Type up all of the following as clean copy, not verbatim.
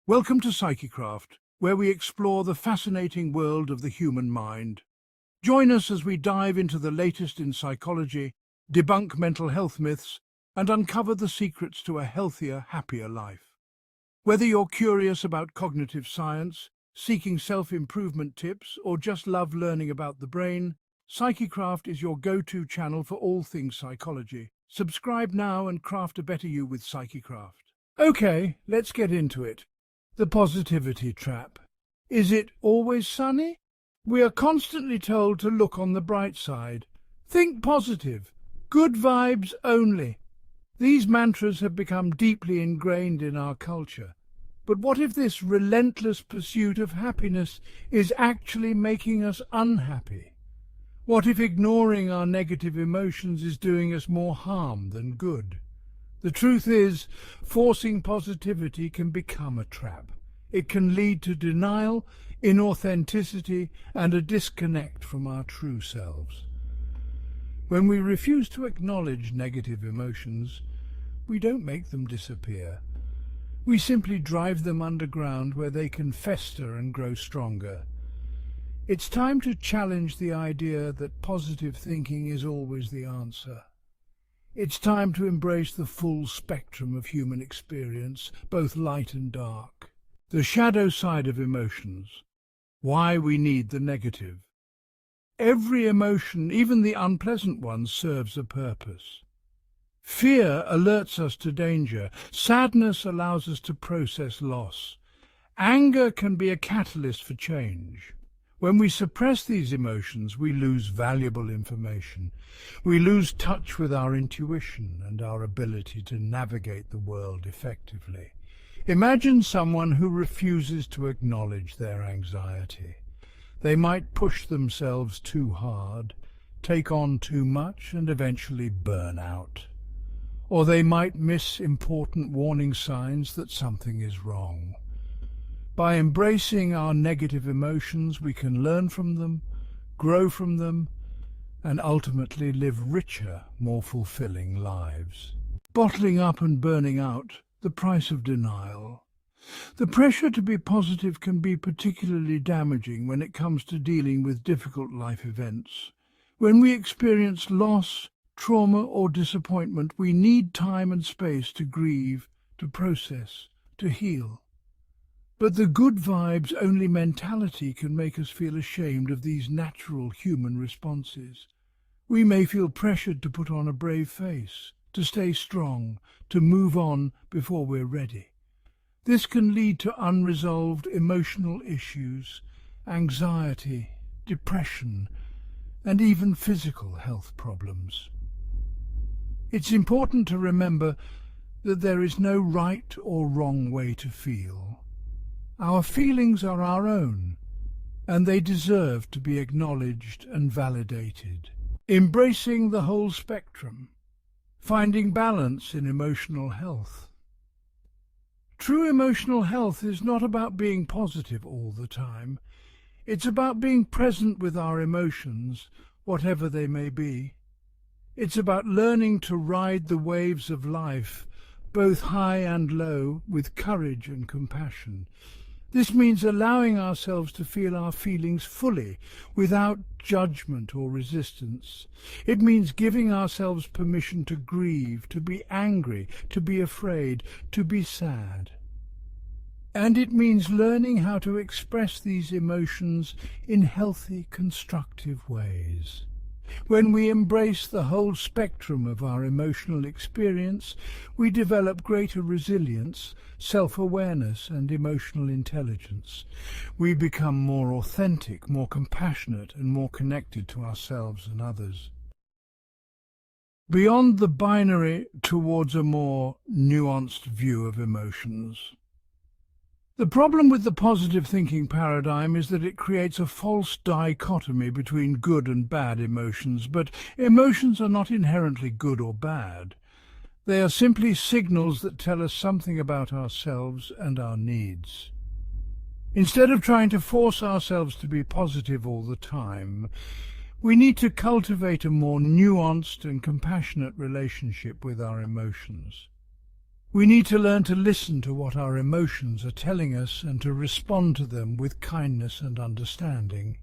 Welcome to Psychecraft, where we explore the fascinating world of the human mind. Join us as we dive into the latest in psychology, debunk mental health myths, and uncover the secrets to a healthier, happier life. Whether you're curious about cognitive science, seeking self-improvement tips, or just love learning about the brain, Psychecraft is your go-to channel for all things psychology. Subscribe now and craft a better you with Psychecraft. Okay, let's get into it. The positivity trap. Is it always sunny? We are constantly told to look on the bright side. Think positive. Good vibes only. These mantras have become deeply ingrained in our culture. But what if this relentless pursuit of happiness is actually making us unhappy? What if ignoring our negative emotions is doing us more harm than good? The truth is, forcing positivity can become a trap. It can lead to denial, inauthenticity, and a disconnect from our true selves. When we refuse to acknowledge negative emotions, we don't make them disappear. We simply drive them underground where they can fester and grow stronger. It's time to challenge the idea that positive thinking is always the answer. It's time to embrace the full spectrum of human experience, both light and dark. The shadow side of emotions. Why we need the negative. Every emotion, even the unpleasant ones, serves a purpose. Fear alerts us to danger. Sadness allows us to process loss. Anger can be a catalyst for change. When we suppress these emotions, we lose valuable information. We lose touch with our intuition and our ability to navigate the world effectively. Imagine someone who refuses to acknowledge their anxiety. They might push themselves too hard, take on too much, and eventually burn out. Or they might miss important warning signs that something is wrong. By embracing our negative emotions, we can learn from them, grow from them, and ultimately live richer, more fulfilling lives. Bottling up and burning out, the price of denial. The pressure to be positive can be particularly damaging when it comes to dealing with difficult life events. When we experience loss, trauma, or disappointment, we need time and space to grieve, to process, to heal. But the good vibes only mentality can make us feel ashamed of these natural human responses. We may feel pressured to put on a brave face, to stay strong, to move on before we're ready. This can lead to unresolved emotional issues, anxiety, depression, and even physical health problems. It's important to remember that there is no right or wrong way to feel. Our feelings are our own, and they deserve to be acknowledged and validated. Embracing the whole spectrum. Finding balance in emotional health. True emotional health is not about being positive all the time. It's about being present with our emotions, whatever they may be. It's about learning to ride the waves of life, both high and low, with courage and compassion. This means allowing ourselves to feel our feelings fully, without judgment or resistance. It means giving ourselves permission to grieve, to be angry, to be afraid, to be sad. And it means learning how to express these emotions in healthy, constructive ways. When we embrace the whole spectrum of our emotional experience, we develop greater resilience, self-awareness, and emotional intelligence. We become more authentic, more compassionate, and more connected to ourselves and others. Beyond the binary, towards a more nuanced view of emotions. The problem with the positive thinking paradigm is that it creates a false dichotomy between good and bad emotions, but emotions are not inherently good or bad. They are simply signals that tell us something about ourselves and our needs. Instead of trying to force ourselves to be positive all the time, we need to cultivate a more nuanced and compassionate relationship with our emotions. We need to learn to listen to what our emotions are telling us and to respond to them with kindness and understanding.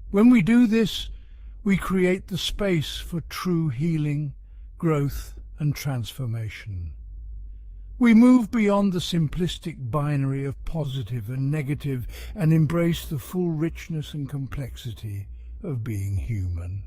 When we do this, we create the space for true healing, growth and transformation. We move beyond the simplistic binary of positive and negative and embrace the full richness and complexity of being human.